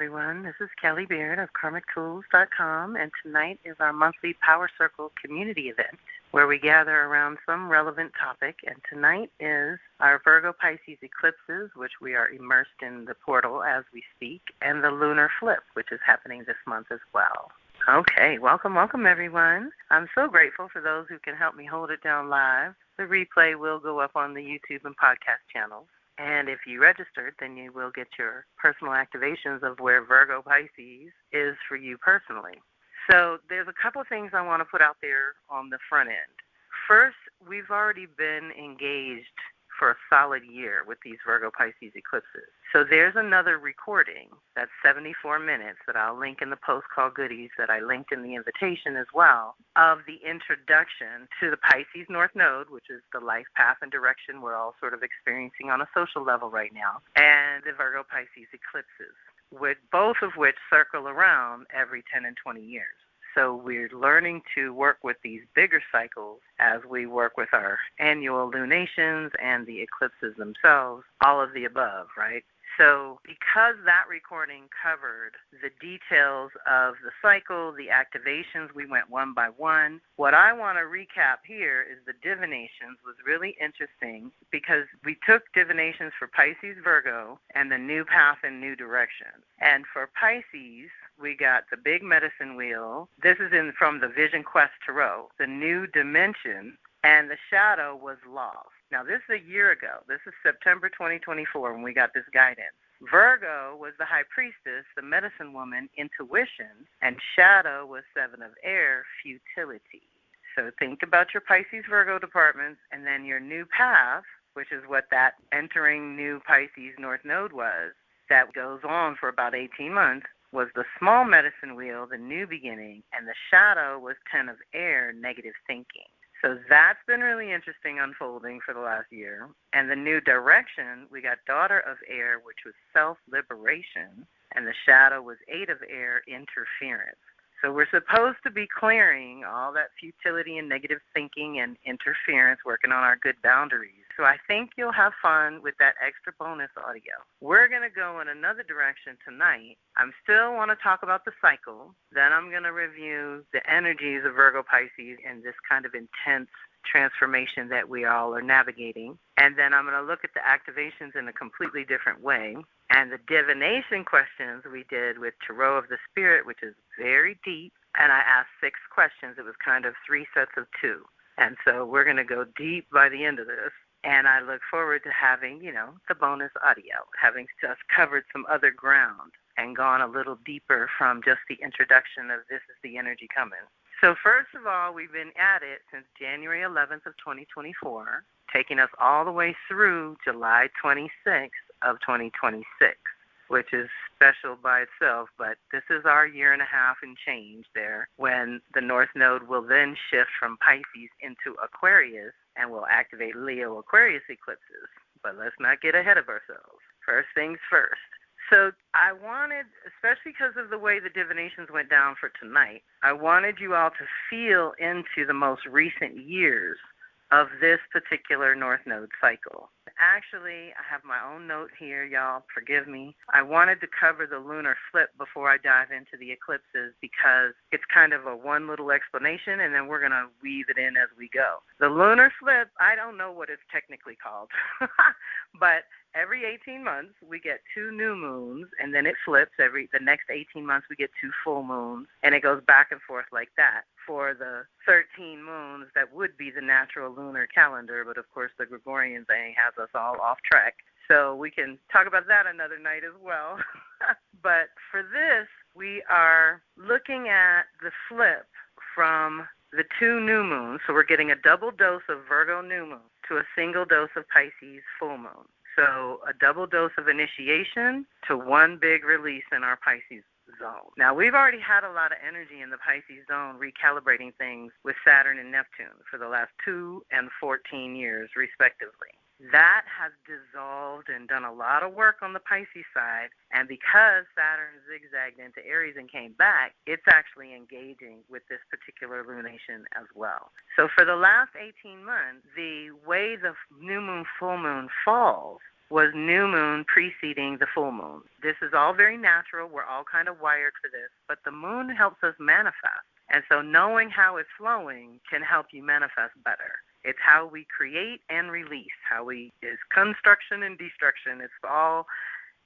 everyone. This is Kelly Beard of KarmicTools.com, and tonight is our monthly Power Circle community event where we gather around some relevant topic, and tonight is our Virgo Pisces eclipses, which we are immersed in the portal as we speak, and the Lunar Flip, which is happening this month as well. Okay, welcome, everyone. I'm so grateful for those who can help me hold it down live. The replay will go up on the YouTube and podcast channels. And if you registered, then you will get your personal activations of where Virgo Pisces is for you personally. So there's a couple of things I want to put out there on the front end. First, we've already been engaged for a solid year with these Virgo Pisces eclipses. So there's another recording that's 74 minutes that I'll link in the post called goodies that I linked in the invitation as well, of the introduction to the Pisces North Node, which is the life path and direction we're all sort of experiencing on a social level right now, and the Virgo Pisces eclipses, with both of which circle around every 10 and 20 years. So we're learning to work with these bigger cycles as we work with our annual lunations and the eclipses themselves, all of the above, right? So because that recording covered the details of the cycle, the activations, we went one by one. What I want to recap here is the Divinations was really interesting because we took Divinations for Pisces, Virgo, and the new path and new direction. And for Pisces, we got the big medicine wheel. This is from the Vision Quest Tarot, the new dimension, and the shadow was lost. Now, this is a year ago. This is September 2024 when we got this guidance. Virgo was the high priestess, the medicine woman, intuition, and shadow was Seven of Air, futility. So think about your Pisces Virgo departments and then your new path, which is what that entering new Pisces North Node was, that goes on for about 18 months, was the small medicine wheel, the new beginning, and the shadow was 10 of Air, negative thinking. So that's been really interesting unfolding for the last year. And the new direction, we got Daughter of Air, which was self-liberation, and the shadow was 8 of Air, interference. So we're supposed to be clearing all that futility and negative thinking and interference, working on our good boundaries. So I think you'll have fun with that extra bonus audio. We're going to go in another direction tonight. I still want to talk about the cycle. Then I'm going to review the energies of Virgo Pisces and this kind of intense transformation that we all are navigating. And then I'm going to look at the activations in a completely different way. And the divination questions we did with Tarot of the Spirit, which is very deep. And I asked 6 questions. It was kind of 3 sets of 2. And so we're going to go deep by the end of this. And I look forward to having, the bonus audio, having just covered some other ground and gone a little deeper from just the introduction of this is the energy coming. So first of all, we've been at it since January 11th of 2024, taking us all the way through July 26th of 2026, which is special by itself, but this is our year and a half and change there, when the North Node will then shift from Pisces into Aquarius and will activate Leo Aquarius eclipses. But let's not get ahead of ourselves. First things first. So I wanted, especially because of the way the divinations went down for tonight, I wanted you all to feel into the most recent years of this particular North Node cycle. Actually, I have my own note here, y'all. Forgive me. I wanted to cover the lunar flip before I dive into the eclipses because it's kind of a one little explanation, and then we're going to weave it in as we go. The lunar flip, I don't know what it's technically called, but every 18 months we get 2 new moons, and then it flips. The next 18 months we get 2 full moons, and it goes back and forth like that for the 13 moons that would be the natural lunar calendar, but of course the Gregorian thing has us all off track. So we can talk about that another night as well. But for this, we are looking at the flip from the 2 new moons. So we're getting a double dose of Virgo new moon to a single dose of Pisces full moon. So a double dose of initiation to one big release in our Pisces zone. Now, we've already had a lot of energy in the Pisces zone recalibrating things with Saturn and Neptune for the last 2 and 14 years, respectively. That has dissolved and done a lot of work on the Pisces side, and because Saturn zigzagged into Aries and came back, it's actually engaging with this particular lunation as well. So for the last 18 months, the way the new moon, full moon falls was new moon preceding the full moon. This is all very natural. We're all kind of wired for this, but the moon helps us manifest. And so knowing how it's flowing can help you manifest better. It's how we create and release, it's construction and destruction. It's all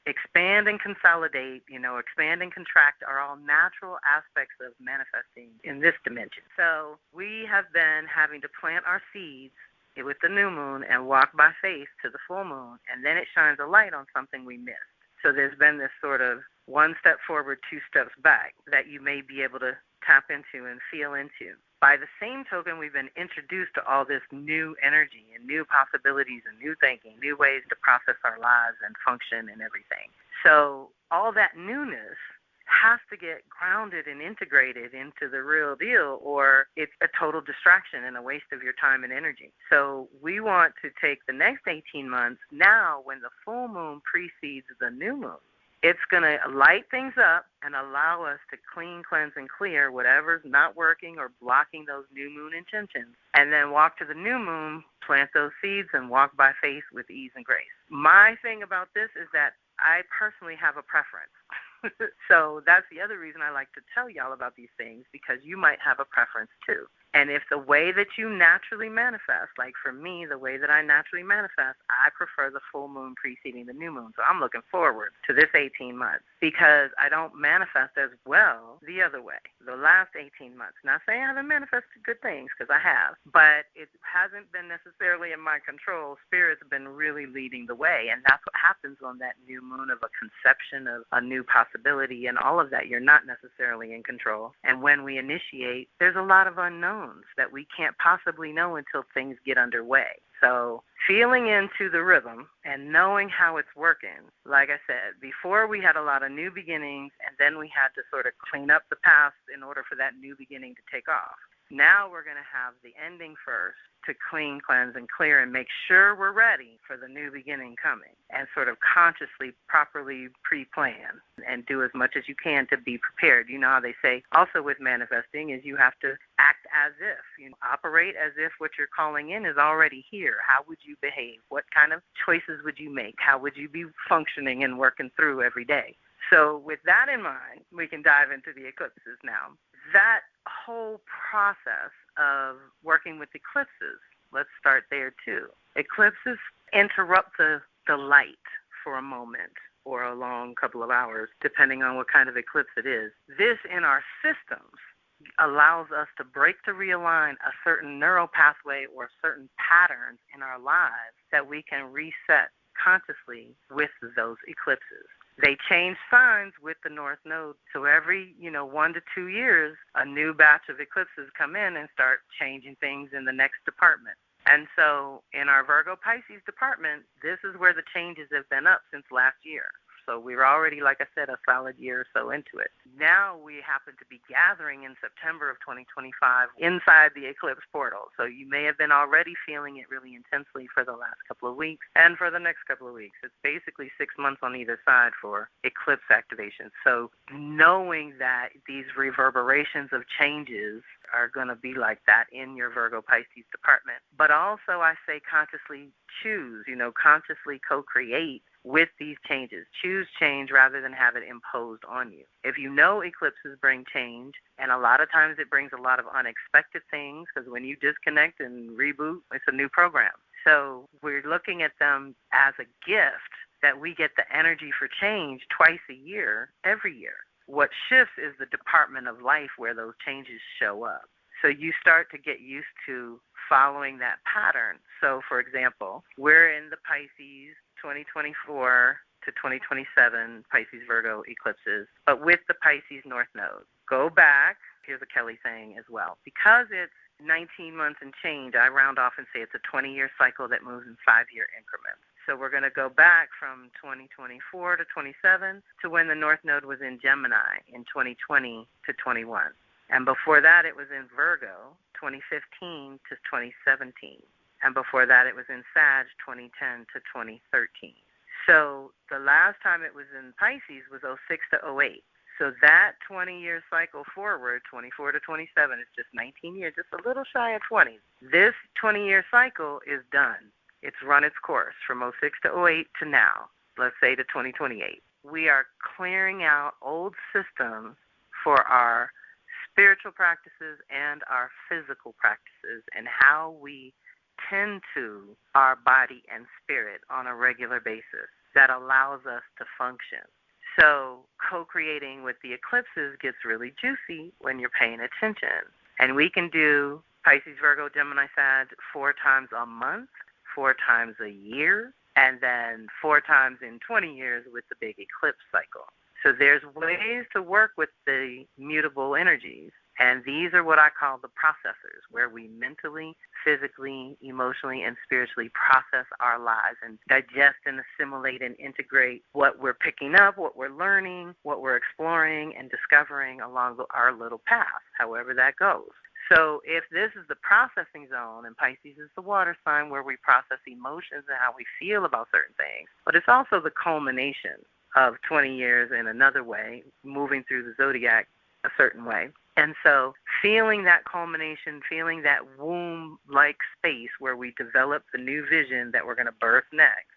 expand and consolidate, expand and contract are all natural aspects of manifesting in this dimension. So we have been having to plant our seeds with the new moon and walk by faith to the full moon, and then it shines a light on something we missed. So there's been this sort of one step forward, two steps back that you may be able to tap into and feel into. By the same token, we've been introduced to all this new energy and new possibilities and new thinking, new ways to process our lives and function and everything. So all that newness has to get grounded and integrated into the real deal, or it's a total distraction and a waste of your time and energy. So we want to take the next 18 months now when the full moon precedes the new moon. It's going to light things up and allow us to clean, cleanse, and clear whatever's not working or blocking those new moon intentions, and then walk to the new moon, plant those seeds, and walk by faith with ease and grace. My thing about this is that I personally have a preference. So that's the other reason I like to tell y'all about these things, because you might have a preference too. And if the way that you naturally manifest, like for me, the way that I naturally manifest, I prefer the full moon preceding the new moon. So I'm looking forward to this 18 months because I don't manifest as well the other way, the last 18 months. Not saying I haven't manifested good things, because I have, but it hasn't been necessarily in my control. Spirit's been really leading the way, and that's what happens on that new moon, of a conception of a new possibility and all of that. You're not necessarily in control. And when we initiate, there's a lot of unknowns that we can't possibly know until things get underway. So feeling into the rhythm and knowing how it's working, like I said, before we had a lot of new beginnings, and then we had to sort of clean up the past in order for that new beginning to take off. Now we're going to have the ending first to clean, cleanse, and clear and make sure we're ready for the new beginning coming, and sort of consciously, properly pre-plan and do as much as you can to be prepared. You know how they say also with manifesting is you have to act as if, operate as if what you're calling in is already here. How would you behave? What kind of choices would you make? How would you be functioning and working through every day? So with that in mind, we can dive into the eclipses now. That whole process of working with eclipses, let's start there too. Eclipses interrupt the light for a moment or a long couple of hours, depending on what kind of eclipse it is. This in our systems allows us to break to realign a certain neural pathway or certain patterns in our lives that we can reset consciously with those eclipses. They change signs with the North Node, so every 1 to 2 years, a new batch of eclipses come in and start changing things in the next department. And so in our Virgo Pisces department, this is where the changes have been up since last year. So we're already, like I said, a solid year or so into it. Now we happen to be gathering in September of 2025 inside the eclipse portal. So you may have been already feeling it really intensely for the last couple of weeks and for the next couple of weeks. It's basically 6 months on either side for eclipse activation. So knowing that these reverberations of changes are going to be like that in your Virgo Pisces department. But also I say consciously choose, consciously co-create with these changes. Choose change rather than have it imposed on you. If you know eclipses bring change, and a lot of times it brings a lot of unexpected things, because when you disconnect and reboot, it's a new program. So we're looking at them as a gift that we get the energy for change twice a year, every year. What shifts is the department of life where those changes show up. So you start to get used to following that pattern. So, for example, we're in the Pisces 2024 to 2027 Pisces Virgo eclipses, but with the Pisces North Node. Go back, here's a Kelly saying as well, because it's 19 months and change, I round off and say it's a 20-year cycle that moves in 5-year increments. So we're going to go back from 2024 to 27 to when the North Node was in Gemini in 2020 to 21. And before that, it was in Virgo, 2015 to 2017. And before that, it was in Sag, 2010 to 2013. So the last time it was in Pisces was 06 to 08. So that 20-year cycle forward, 24 to 27, is just 19 years, just a little shy of 20. This 20-year cycle is done. it's run its course from '06 to '08 to now, let's say to 2028. We are clearing out old systems for our spiritual practices and our physical practices and how we tend to our body and spirit on a regular basis that allows us to function. So co-creating with the eclipses gets really juicy when you're paying attention. And we can do Pisces, Virgo, Gemini, Sag 4 times a month, 4 times a year, and then 4 times in 20 years with the big eclipse cycle. So there's ways to work with the mutable energies. And these are what I call the processors, where we mentally, physically, emotionally, and spiritually process our lives and digest and assimilate and integrate what we're picking up, what we're learning, what we're exploring and discovering along our little path, however that goes. So if this is the processing zone, and Pisces is the water sign where we process emotions and how we feel about certain things, but it's also the culmination of 20 years in another way, moving through the zodiac a certain way. And so feeling that culmination, feeling that womb-like space where we develop the new vision that we're going to birth next,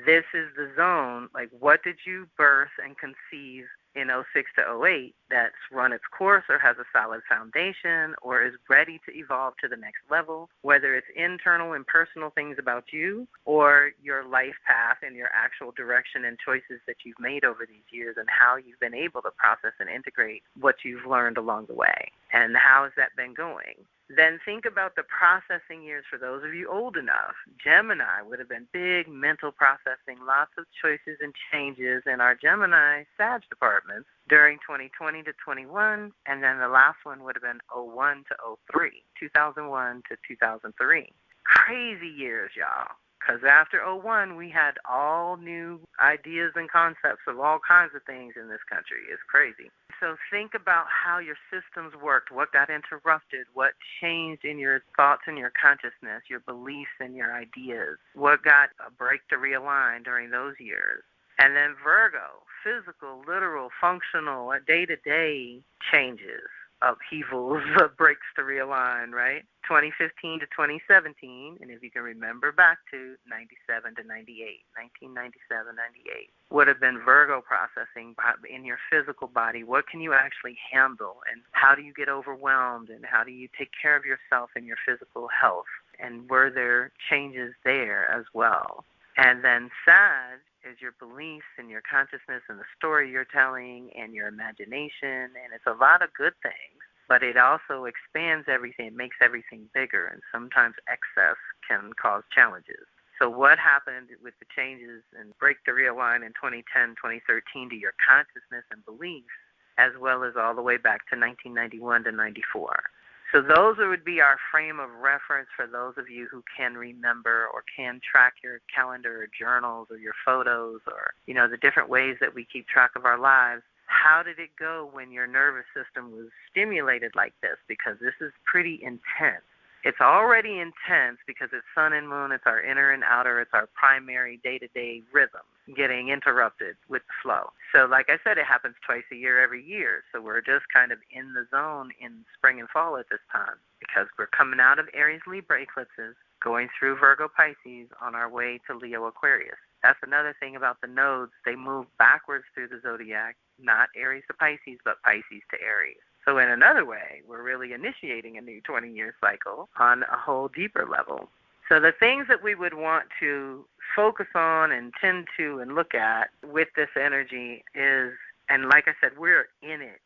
this is the zone, like what did you birth and conceive in '06 to '08 that's run its course or has a solid foundation or is ready to evolve to the next level, whether it's internal and personal things about you or your life path and your actual direction and choices that you've made over these years and how you've been able to process and integrate what you've learned along the way. And how has that been going? Then think about the processing years for those of you old enough. Gemini would have been big mental processing, lots of choices and changes in our Gemini Sag departments during 2020 to 21, and then the last one would have been '01 to '03, 2001 to 2003. Crazy years, y'all. Because after '01, we had all new ideas and concepts of all kinds of things in this country. It's crazy. So think about how your systems worked, what got interrupted, what changed in your thoughts and your consciousness, your beliefs and your ideas, what got a break to realign during those years. And then Virgo, physical, literal, functional, day-to-day changes, upheavals, breaks to realign, right? 2015 to 2017, and if you can remember back to 97 to 98, 1997, 98, would have been Virgo processing in your physical body. What can you actually handle, and how do you get overwhelmed, and how do you take care of yourself and your physical health? And were there changes there as well? And then Sag is your beliefs and your consciousness and the story you're telling and your imagination, and it's a lot of good things, but it also expands everything. It makes everything bigger, and sometimes excess can cause challenges. So what happened with the changes and break the realign in 2010, 2013 to your consciousness and beliefs, as well as all the way back to 1991 to 94? So those would be our frame of reference for those of you who can remember or can track your calendar or journals or your photos or, the different ways that we keep track of our lives. How did it go when your nervous system was stimulated like this? Because this is pretty intense. It's already intense because it's sun and moon, it's our inner and outer, it's our primary day-to-day rhythm getting interrupted with the flow. So like I said, it happens twice a year every year. So we're just kind of in the zone in spring and fall at this time because we're coming out of Aries Libra eclipses, going through Virgo Pisces on our way to Leo Aquarius. That's another thing about the nodes. They move backwards through the zodiac, not Aries to Pisces, but Pisces to Aries. So in another way, we're really initiating a new 20-year cycle on a whole deeper level. So the things that we would want to focus on and tend to and look at with this energy is, and like I said, we're in it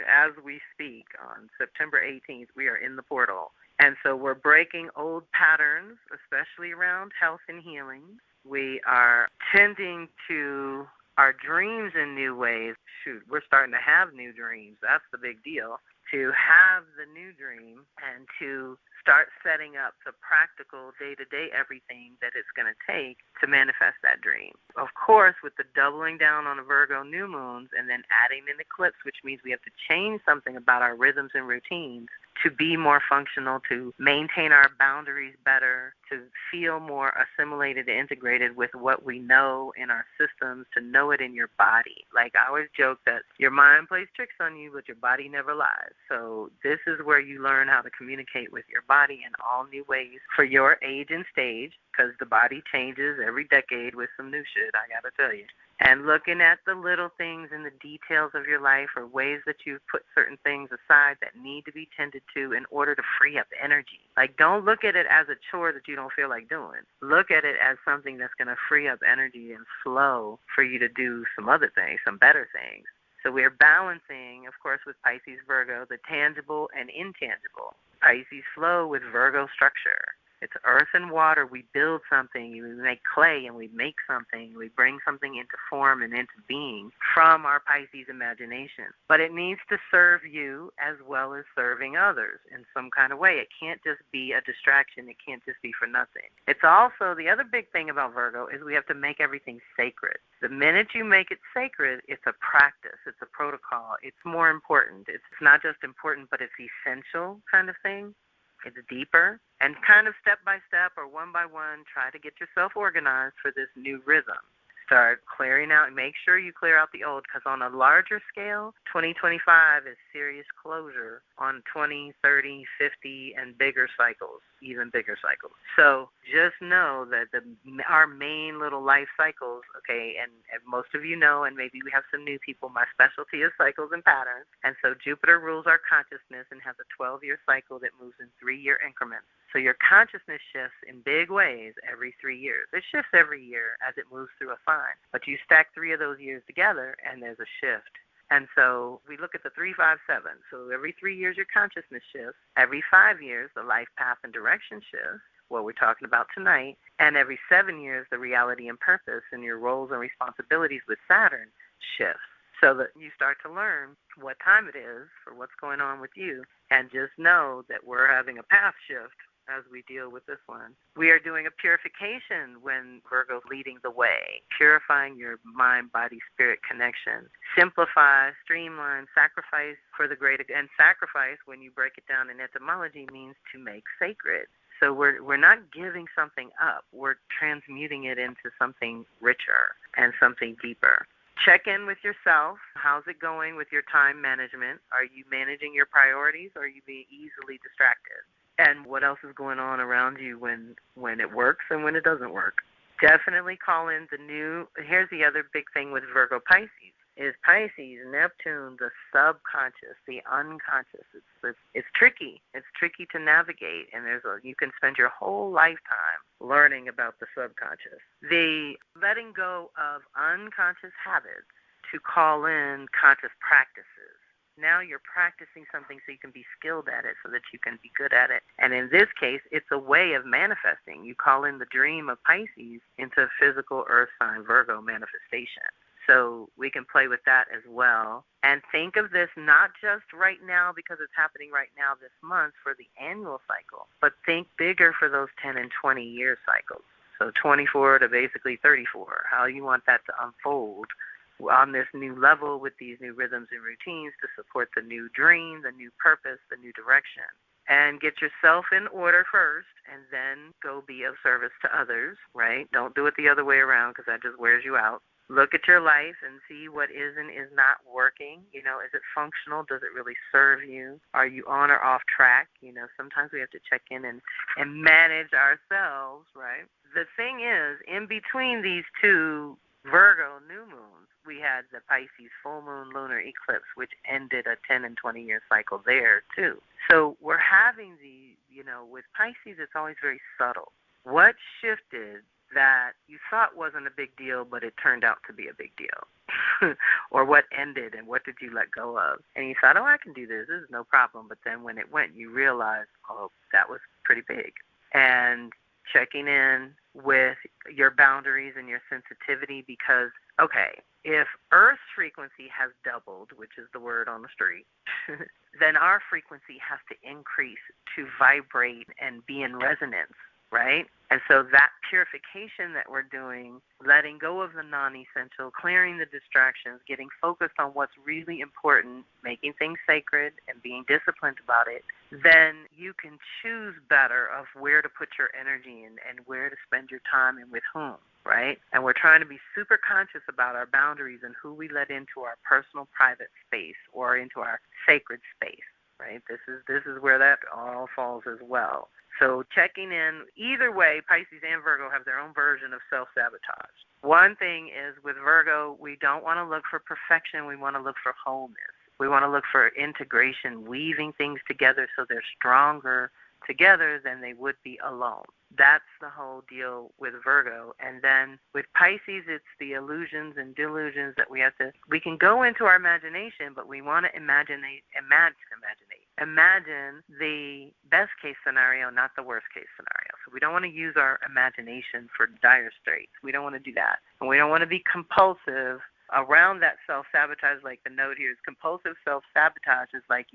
as we speak. On September 18th, we are in the portal. And so we're breaking old patterns, especially around health and healing. We are tending to our dreams in new ways. Shoot, we're starting to have new dreams. That's the big deal. To have the new dream and to start setting up the practical day-to-day everything that it's going to take to manifest that dream. Of course, with the doubling down on the Virgo new moons and then adding an eclipse, which means we have to change something about our rhythms and routines to be more functional, to maintain our boundaries better, to feel more assimilated and integrated with what we know in our systems, to know it in your body. Like I always joke that your mind plays tricks on you, but your body never lies. So this is where you learn how to communicate with your body in all new ways for your age and stage, because the body changes every decade with some new shit, I got to tell you. And looking at the little things and the details of your life, or ways that you've put certain things aside that need to be tended to in order to free up energy. Like, don't look at it as a chore that you don't feel like doing. Look at it as something that's going to free up energy and flow for you to do some other things, some better things. So we're balancing, of course, with Pisces Virgo, the tangible and intangible. Pisces flow with Virgo structure. It's earth and water. We build something. We make clay and we make something. We bring something into form and into being from our Pisces imagination. But it needs to serve you as well as serving others in some kind of way. It can't just be a distraction. It can't just be for nothing. It's also, the other big thing about Virgo is we have to make everything sacred. The minute you make it sacred, it's a practice. It's a protocol. It's more important. It's not just important, but it's essential kind of thing. It's deeper, and kind of step by step or one by one, try to get yourself organized for this new rhythm. Start clearing out, make sure you clear out the old, because on a larger scale, 2025 is serious closure on 20, 30, 50, and bigger cycles, even bigger cycles. So just know that our main little life cycles, okay, and most of you know, and maybe we have some new people, my specialty is cycles and patterns. And so Jupiter rules our consciousness and has a 12-year cycle that moves in 3-year increments. So your consciousness shifts in big ways every 3 years. It shifts every year as it moves through a sign. But you stack 3 of those years together, and there's a shift. And so we look at the 3-5-7. So every 3 years, your consciousness shifts. Every 5 years, the life path and direction shifts, what we're talking about tonight. And every 7 years, the reality and purpose and your roles and responsibilities with Saturn shifts. So that you start to learn what time it is for what's going on with you. And just know that we're having a path shift as we deal with this one. We are doing a purification when Virgo's leading the way, purifying your mind, body, spirit connection. Simplify, streamline, sacrifice for the greater, and sacrifice, when you break it down in etymology, means to make sacred. So we're not giving something up. We're transmuting it into something richer and something deeper. Check in with yourself. How's it going with your time management? Are you managing your priorities, or are you being easily distracted? And what else is going on around you when it works and when it doesn't work? Definitely call in the new. Here's the other big thing with Virgo Pisces, is Pisces, Neptune, the subconscious, the unconscious. It's tricky. It's tricky to navigate, and you can spend your whole lifetime learning about the subconscious. The letting go of unconscious habits to call in conscious practices. Now you're practicing something so you can be skilled at it, so that you can be good at it. And in this case, it's a way of manifesting. You call in the dream of Pisces into physical earth sign Virgo manifestation. So we can play with that as well. And think of this not just right now because it's happening right now this month for the annual cycle, but think bigger for those 10 and 20-year cycles. So 24 to basically 34, how you want that to unfold on this new level with these new rhythms and routines to support the new dream, the new purpose, the new direction. And get yourself in order first, and then go be of service to others, right? Don't do it the other way around, because that just wears you out. Look at your life and see what is and is not working. You know, is it functional? Does it really serve you? Are you on or off track? You know, sometimes we have to check in and manage ourselves, right? The thing is, in between these two Virgo new moons, we had the Pisces full moon lunar eclipse, which ended a 10 and 20-year cycle there, too. So we're having with Pisces, it's always very subtle. What shifted that you thought wasn't a big deal, but it turned out to be a big deal? Or what ended, and what did you let go of? And you thought, I can do this. This is no problem. But then when it went, you realized, that was pretty big. And checking in with your boundaries and your sensitivity, because, if Earth's frequency has doubled, which is the word on the street, then our frequency has to increase to vibrate and be in resonance right? And so that purification that we're doing, letting go of the non-essential, clearing the distractions, getting focused on what's really important, making things sacred and being disciplined about it, then you can choose better of where to put your energy in and where to spend your time and with whom, right? And we're trying to be super conscious about our boundaries and who we let into our personal private space or into our sacred space, right? This is where that all falls as well. So checking in, either way, Pisces and Virgo have their own version of self-sabotage. One thing is with Virgo, we don't want to look for perfection. We want to look for wholeness. We want to look for integration, weaving things together so they're stronger together than they would be alone. That's the whole deal with Virgo. And then with Pisces, it's the illusions and delusions that we can go into our imagination, but we want to imagine the best case scenario, not the worst case scenario. So we don't want to use our imagination for dire straits. We don't want to do that. And we don't want to be compulsive around that self-sabotage. Like the note here is compulsive self-sabotage is like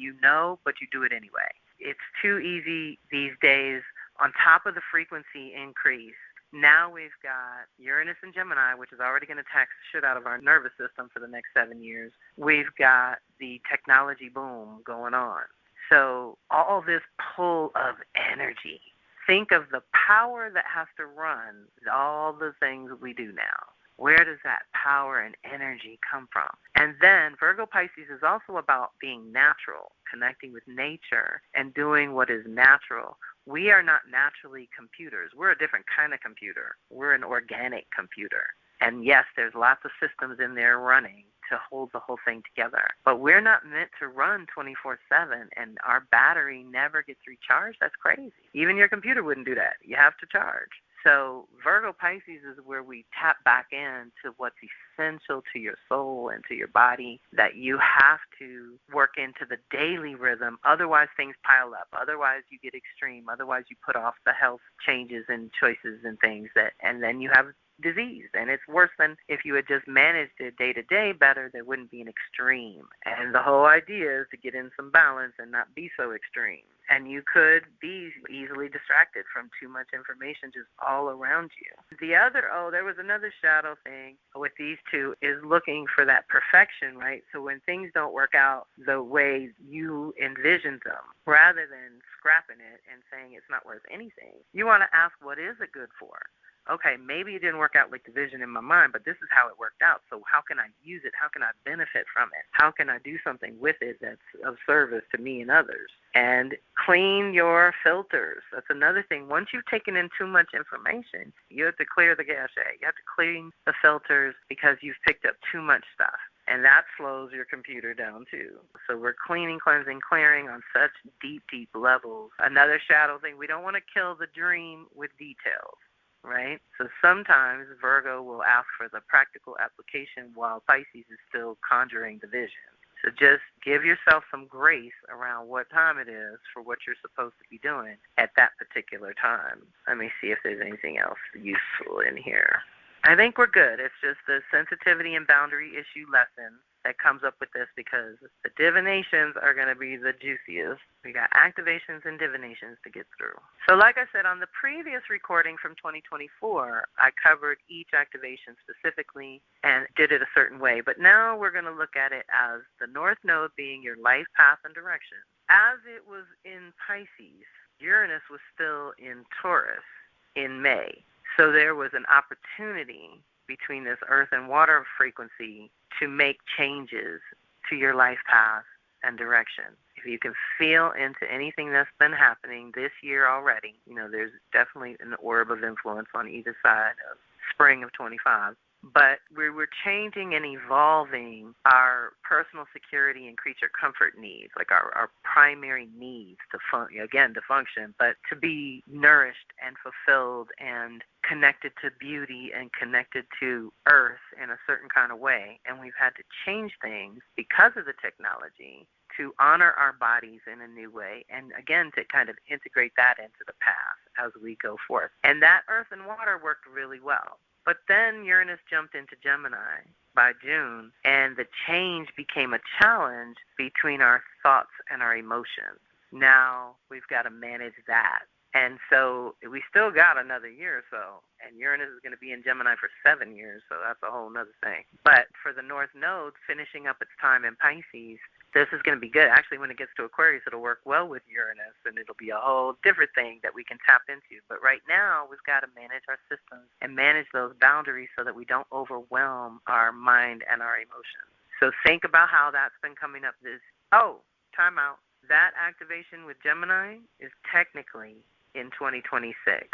but you do it anyway. It's too easy these days. On top of the frequency increase, now we've got Uranus and Gemini, which is already going to tax the shit out of our nervous system for the next 7 years. We've got the technology boom going on. So all this pull of energy. Think of the power that has to run all the things we do now. Where does that power and energy come from? And then Virgo Pisces is also about being natural, connecting with nature and doing what is natural. We are not naturally computers. We're a different kind of computer. We're an organic computer. And yes, there's lots of systems in there running to hold the whole thing together. But we're not meant to run 24/7, and our battery never gets recharged. That's crazy. Even your computer wouldn't do that. You have to charge. So Virgo Pisces is where we tap back into what's essential to your soul and to your body, that you have to work into the daily rhythm. Otherwise, things pile up. Otherwise, you get extreme. Otherwise, you put off the health changes and choices and things, and then you have disease. And it's worse than if you had just managed it day to day better. There wouldn't be an extreme. And the whole idea is to get in some balance and not be so extreme. And you could be easily distracted from too much information just all around you. There was another shadow thing with these two, is looking for that perfection, right? So when things don't work out the way you envisioned them, rather than scrapping it and saying it's not worth anything, you want to ask, what is it good for? Okay, maybe it didn't work out like the vision in my mind, but this is how it worked out. So how can I use it? How can I benefit from it? How can I do something with it that's of service to me and others? And clean your filters. That's another thing. Once you've taken in too much information, you have to clear the cache. You have to clean the filters because you've picked up too much stuff. And that slows your computer down too. So we're cleaning, cleansing, clearing on such deep, deep levels. Another shadow thing, we don't want to kill the dream with details. Right? So sometimes Virgo will ask for the practical application while Pisces is still conjuring the vision. So just give yourself some grace around what time it is for what you're supposed to be doing at that particular time. Let me see if there's anything else useful in here. I think we're good. It's just the sensitivity and boundary issue lesson that comes up with this, because the divinations are going to be the juiciest. We got activations and divinations to get through. So like I said, on the previous recording from 2024, I covered each activation specifically and did it a certain way. But now we're going to look at it as the North Node being your life path and direction. As it was in Pisces, Uranus was still in Taurus in May. So there was an opportunity between this earth and water frequency to make changes to your life path and direction. If you can feel into anything that's been happening this year already, there's definitely an orb of influence on either side of spring of 25. But we were changing and evolving our personal security and creature comfort needs, like our primary needs to function, but to be nourished and fulfilled and connected to beauty and connected to earth in a certain kind of way. And we've had to change things because of the technology to honor our bodies in a new way, and again, to kind of integrate that into the path as we go forth. And that earth and water worked really well. But then Uranus jumped into Gemini by June, and the change became a challenge between our thoughts and our emotions. Now we've got to manage that. And so we still got another year or so. And Uranus is going to be in Gemini for 7 years, so that's a whole other thing. But for the North Node finishing up its time in Pisces, this is going to be good. Actually, when it gets to Aquarius, it'll work well with Uranus, and it'll be a whole different thing that we can tap into. But right now, we've got to manage our systems and manage those boundaries so that we don't overwhelm our mind and our emotions. So think about how that's been coming up time out. That activation with Gemini is technically in 2026.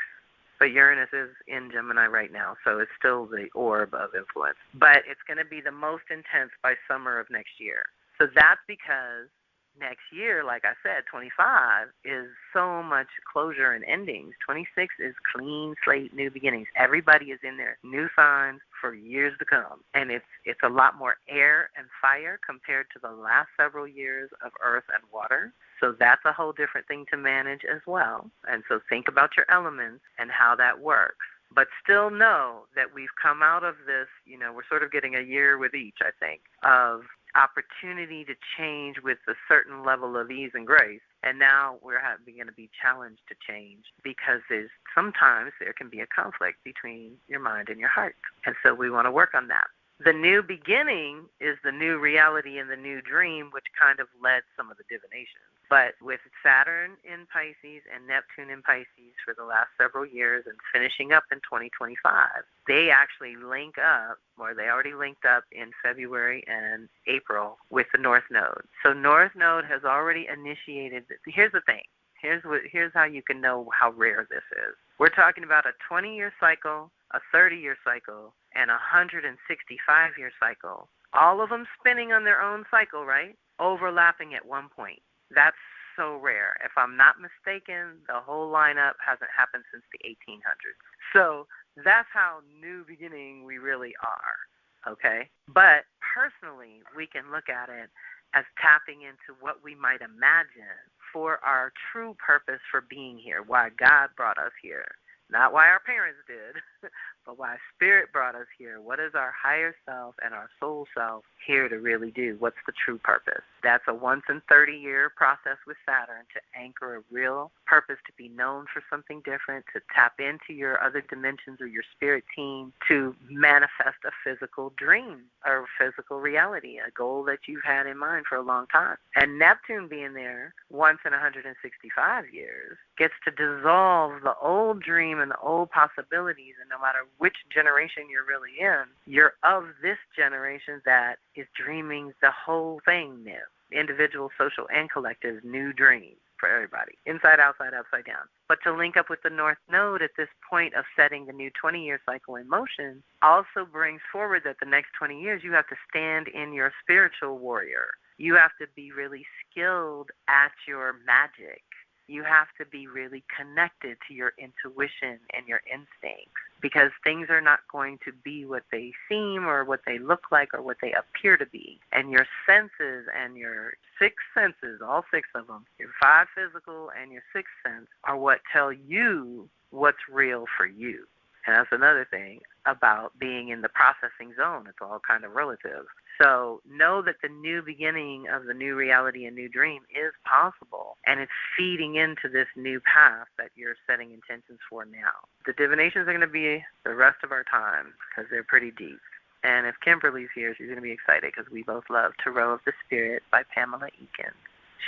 But Uranus is in Gemini right now, so it's still the orb of influence. But it's going to be the most intense by summer of next year. So that's because next year, like I said, 25 is so much closure and endings. 26 is clean slate, new beginnings. Everybody is in there, new signs for years to come. And it's a lot more air and fire compared to the last several years of earth and water. So that's a whole different thing to manage as well. And so think about your elements and how that works. But still know that we've come out of this, we're sort of getting a year with each, I think, of opportunity to change with a certain level of ease and grace. And now we're going to be challenged to change because sometimes there can be a conflict between your mind and your heart. And so we want to work on that. The new beginning is the new reality and the new dream, which kind of led some of the divinations. But with Saturn in Pisces and Neptune in Pisces for the last several years and finishing up in 2025, they actually link up, or they already linked up in February and April with the North Node. So North Node has already initiated. Here's the thing. Here's how you can know how rare this is. We're talking about a 20-year cycle, a 30-year cycle, and a 165-year cycle. All of them spinning on their own cycle, right? Overlapping at one point. That's so rare. If I'm not mistaken, the whole lineup hasn't happened since the 1800s. So that's how new beginning we really are, okay? But personally, we can look at it as tapping into what we might imagine for our true purpose for being here, why God brought us here. Not why our parents did, but why Spirit brought us here. What is our higher self and our soul self here to really do? What's the true purpose? That's a once in 30-year process with Saturn to anchor a real purpose, to be known for something different, to tap into your other dimensions or your spirit team, to manifest a physical dream or physical reality, a goal that you've had in mind for a long time. And Neptune being there once in 165 years gets to dissolve the old dream and the old possibilities, and no matter which generation you're really in, you're of this generation that is dreaming the whole thing new. Individual, social, and collective, new dreams for everybody. Inside, outside, upside down. But to link up with the North Node at this point of setting the new 20-year cycle in motion also brings forward that the next 20 years you have to stand in your spiritual warrior. You have to be really skilled at your magic. You have to be really connected to your intuition and your instincts, because things are not going to be what they seem or what they look like or what they appear to be. And your senses and your six senses, all six of them, your five physical and your sixth sense, are what tell you what's real for you. And that's another thing about being in the processing zone. It's all kind of relative. So know that the new beginning of the new reality and new dream is possible, and it's feeding into this new path that you're setting intentions for now. The divinations are going to be the rest of our time because they're pretty deep. And if Kimberly's here, she's going to be excited because we both love Tarot of the Spirit by Pamela Eakin.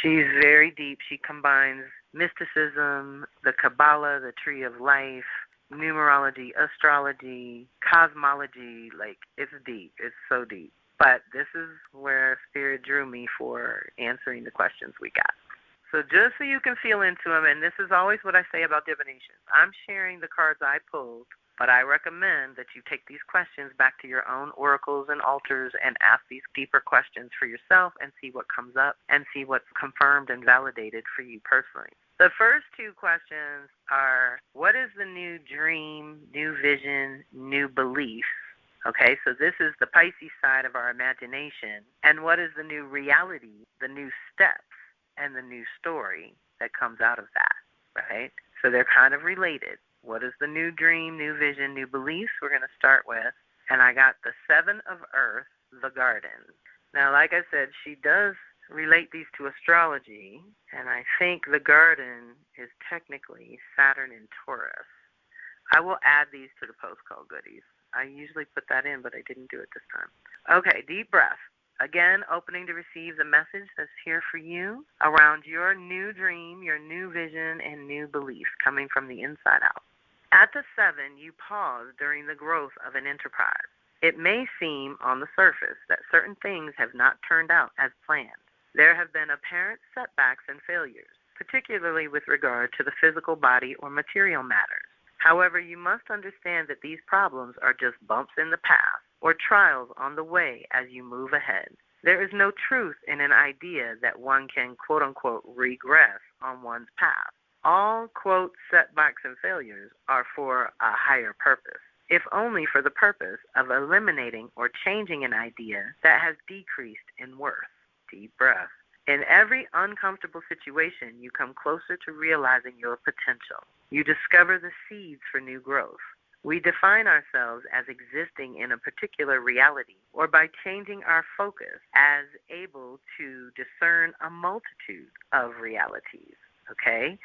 She's very deep. She combines mysticism, the Kabbalah, the Tree of Life, numerology, astrology, cosmology. Like, it's deep. It's so deep. But this is where Spirit drew me for answering the questions we got. So just so you can feel into them, and this is always what I say about divinations. I'm sharing the cards I pulled, but I recommend that you take these questions back to your own oracles and altars and ask these deeper questions for yourself and see what comes up and see what's confirmed and validated for you personally. The first two questions are, what is the new dream, new vision, new belief? Okay, so this is the Pisces side of our imagination. And what is the new reality, the new steps, and the new story that comes out of that, right? So they're kind of related. What is the new dream, new vision, new beliefs? We're going to start with. And I got the Seven of Earth, the Garden. Now, like I said, she does relate these to astrology, and I think the garden is technically Saturn in Taurus. I will add these to the post call goodies. I usually put that in, but I didn't do it this time. Okay, deep breath. Again, opening to receive the message that's here for you around your new dream, your new vision, and new beliefs coming from the inside out. At the 7, you pause during the growth of an enterprise. It may seem on the surface that certain things have not turned out as planned. There have been apparent setbacks and failures, particularly with regard to the physical body or material matters. However, you must understand that these problems are just bumps in the path or trials on the way as you move ahead. There is no truth in an idea that one can, quote-unquote, regress on one's path. All, quote, setbacks and failures are for a higher purpose, if only for the purpose of eliminating or changing an idea that has decreased in worth. Deep breath. In every uncomfortable situation, you come closer to realizing your potential. You discover the seeds for new growth. We define ourselves as existing in a particular reality, or by changing our focus as able to discern a multitude of realities. Okay?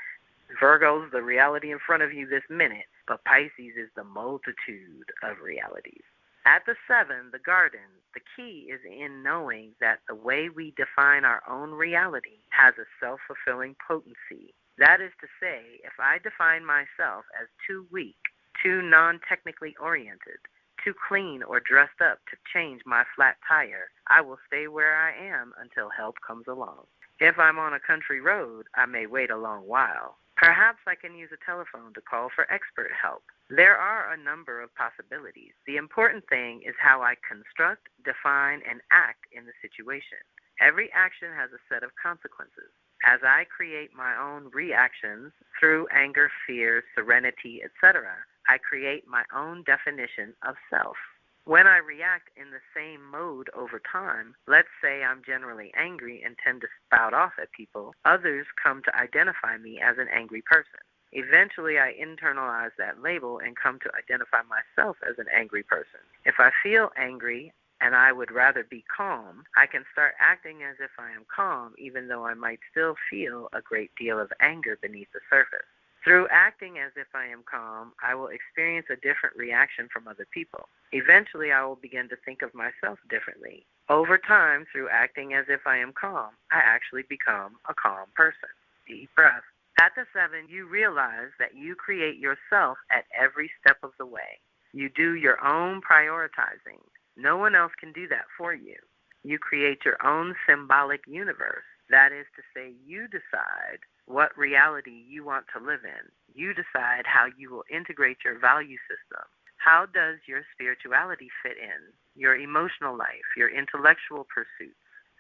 Virgo's the reality in front of you this minute, but Pisces is the multitude of realities. At the 7, the garden, the key is in knowing that the way we define our own reality has a self-fulfilling potency. That is to say, if I define myself as too weak, too non-technically oriented, too clean or dressed up to change my flat tire, I will stay where I am until help comes along. If I'm on a country road, I may wait a long while. Perhaps I can use a telephone to call for expert help. There are a number of possibilities. The important thing is how I construct, define, and act in the situation. Every action has a set of consequences. As I create my own reactions through anger, fear, serenity, etc., I create my own definition of self. When I react in the same mode over time, let's say I'm generally angry and tend to spout off at people, others come to identify me as an angry person. Eventually, I internalize that label and come to identify myself as an angry person. If I feel angry and I would rather be calm, I can start acting as if I am calm, even though I might still feel a great deal of anger beneath the surface. Through acting as if I am calm, I will experience a different reaction from other people. Eventually, I will begin to think of myself differently. Over time, through acting as if I am calm, I actually become a calm person. Deep breath. At the 7, you realize that you create yourself at every step of the way. You do your own prioritizing. No one else can do that for you. You create your own symbolic universe. That is to say, you decide what reality you want to live in. You decide how you will integrate your value system. How does your spirituality fit in? Your emotional life, your intellectual pursuits,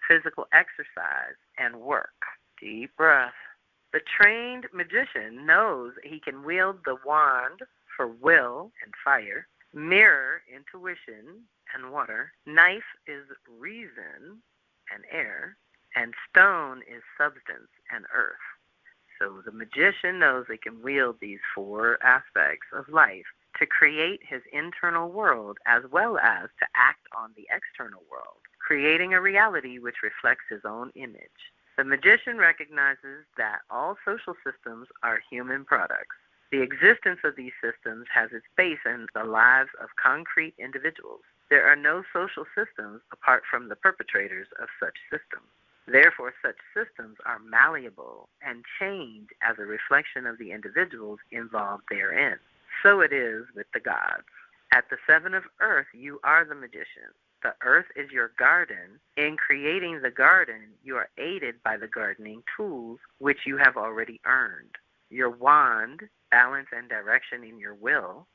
physical exercise, and work. Deep breath. The trained magician knows he can wield the wand for will and fire, mirror, intuition, and water, knife is reason and air, and stone is substance and earth. So the magician knows he can wield these 4 aspects of life to create his internal world as well as to act on the external world, creating a reality which reflects his own image. The magician recognizes that all social systems are human products. The existence of these systems has its base in the lives of concrete individuals. There are no social systems apart from the perpetrators of such systems. Therefore, such systems are malleable and change as a reflection of the individuals involved therein. So it is with the gods. At the 7 of earth, you are the magician. The earth is your garden. In creating the garden, you are aided by the gardening tools which you have already earned. Your wand, balance and direction in your will.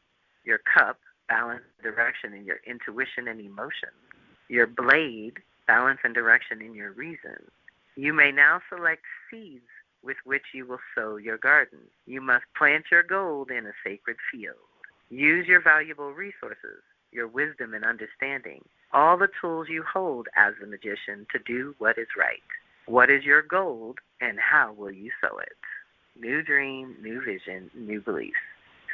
Your cup, balance and direction in your intuition and emotions. Your blade, balance and direction in your reason. You may now select seeds with which you will sow your garden. You must plant your gold in a sacred field. Use your valuable resources, your wisdom and understanding, all the tools you hold as the magician to do what is right. What is your gold and how will you sow it? New dream, new vision, new beliefs.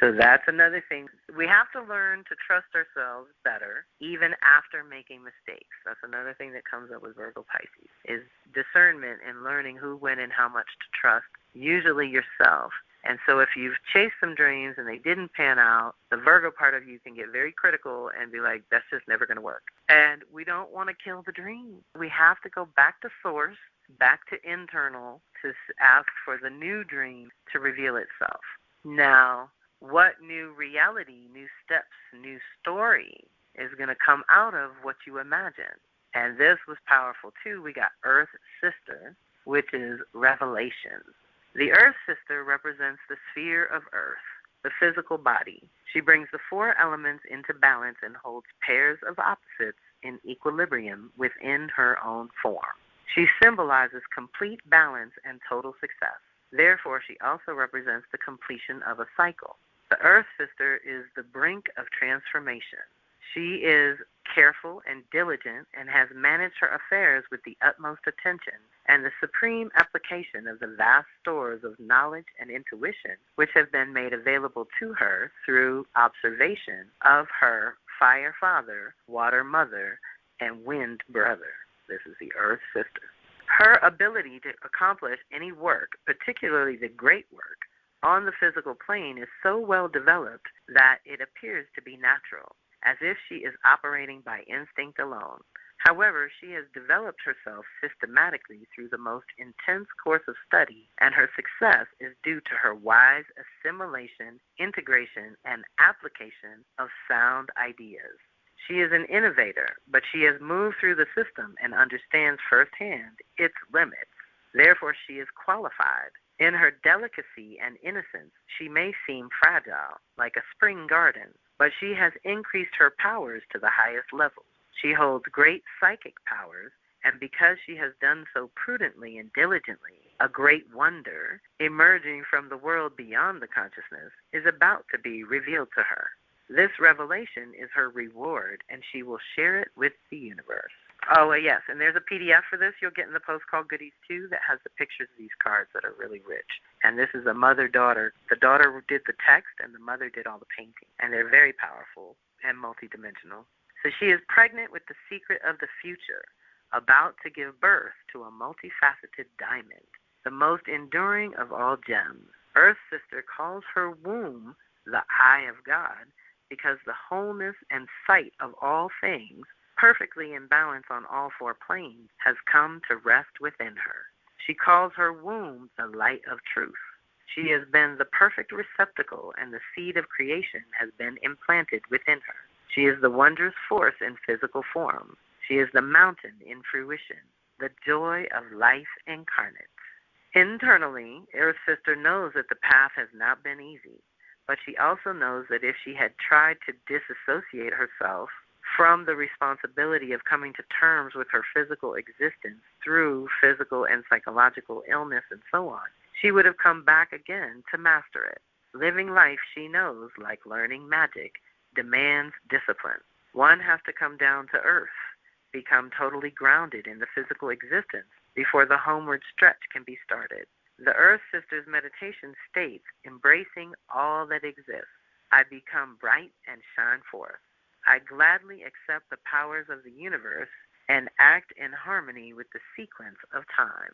So that's another thing. We have to learn to trust ourselves better, even after making mistakes. That's another thing that comes up with Virgo Pisces, is discernment and learning who, when, and how much to trust, usually yourself. And so if you've chased some dreams and they didn't pan out, the Virgo part of you can get very critical and be like, that's just never going to work. And we don't want to kill the dream. We have to go back to source, back to internal, to ask for the new dream to reveal itself. Now, what new reality, new steps, new story is going to come out of what you imagine? And this was powerful too. We got Earth Sister, which is Revelations. The Earth Sister represents the sphere of Earth, the physical body. She brings the four elements into balance and holds pairs of opposites in equilibrium within her own form. She symbolizes complete balance and total success. Therefore, she also represents the completion of a cycle. The Earth Sister is the brink of transformation. She is careful and diligent and has managed her affairs with the utmost attention and the supreme application of the vast stores of knowledge and intuition which have been made available to her through observation of her fire father, water mother, and wind brother. This is the Earth Sister. Her ability to accomplish any work, particularly the great work, on the physical plane is so well developed that it appears to be natural, as if she is operating by instinct alone. However, she has developed herself systematically through the most intense course of study, and her success is due to her wise assimilation, integration, and application of sound ideas. She is an innovator, but she has moved through the system and understands firsthand its limits. Therefore, she is qualified. In her delicacy and innocence, she may seem fragile, like a spring garden, but she has increased her powers to the highest levels. She holds great psychic powers, and because she has done so prudently and diligently, a great wonder, emerging from the world beyond the consciousness, is about to be revealed to her. This revelation is her reward, and she will share it with the universe. Oh, yes, and there's a PDF for this you'll get in the post called Goodies, too, that has the pictures of these cards that are really rich. And this is a mother-daughter. The daughter did the text, and the mother did all the painting. And they're very powerful and multidimensional. So she is pregnant with the secret of the future, about to give birth to a multifaceted diamond, the most enduring of all gems. Earth Sister calls her womb the eye of God, because the wholeness and sight of all things, perfectly in balance on all four planes, has come to rest within her. She calls her womb the light of truth. She has been the perfect receptacle, and the seed of creation has been implanted within her. She is the wondrous force in physical form. She is the mountain in fruition, the joy of life incarnate. Internally, Earth Sister knows that the path has not been easy, but she also knows that if she had tried to disassociate herself from the responsibility of coming to terms with her physical existence through physical and psychological illness and so on, she would have come back again to master it. Living life, she knows, like learning magic, demands discipline. One has to come down to earth, become totally grounded in the physical existence before the homeward stretch can be started. The Earth Sister's meditation states, embracing all that exists, I become bright and shine forth. I gladly accept the powers of the universe and act in harmony with the sequence of time.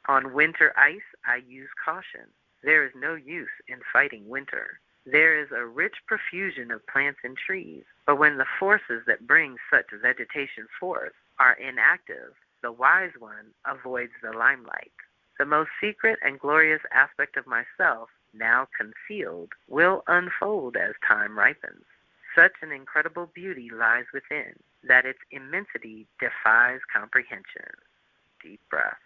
On winter ice, I use caution. There is no use in fighting winter. There is a rich profusion of plants and trees, but when the forces that bring such vegetation forth are inactive, the wise one avoids the limelight. The most secret and glorious aspect of myself, now concealed, will unfold as time ripens. Such an incredible beauty lies within, that its immensity defies comprehension. Deep breath.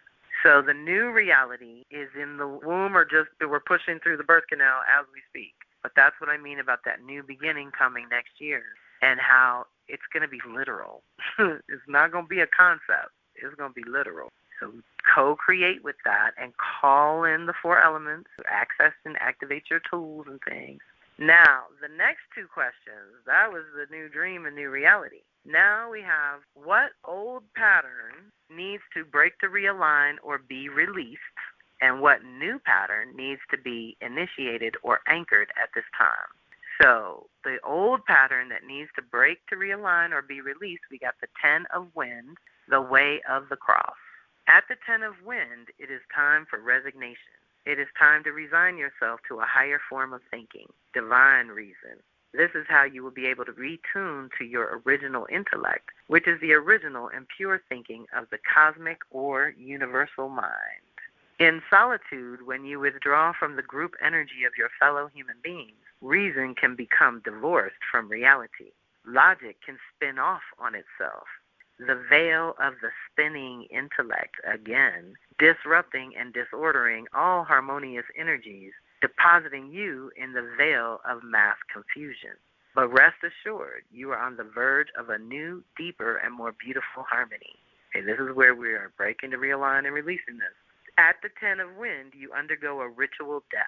So the new reality is in the womb, or just we're pushing through the birth canal as we speak. But that's what I mean about that new beginning coming next year, and how it's going to be literal. It's not going to be a concept. It's going to be literal. So co-create with that and call in the four elements, access and activate your tools and things. Now, the next two questions, that was the new dream and new reality. Now we have, what old pattern needs to break to realign or be released, and what new pattern needs to be initiated or anchored at this time? So the old pattern that needs to break to realign or be released, we got the 10 of Wind, the way of the cross. At the 10 of Wind, it is time for resignation. It is time to resign yourself to a higher form of thinking, divine reason. This is how you will be able to retune to your original intellect, which is the original and pure thinking of the cosmic or universal mind. In solitude, when you withdraw from the group energy of your fellow human beings, reason can become divorced from reality. Logic can spin off on itself. The veil of the spinning intellect, again, disrupting and disordering all harmonious energies, depositing you in the veil of mass confusion. But rest assured, you are on the verge of a new, deeper, and more beautiful harmony. Okay, this is where we are breaking to realign and releasing this. At the 10 of Wind, you undergo a ritual death.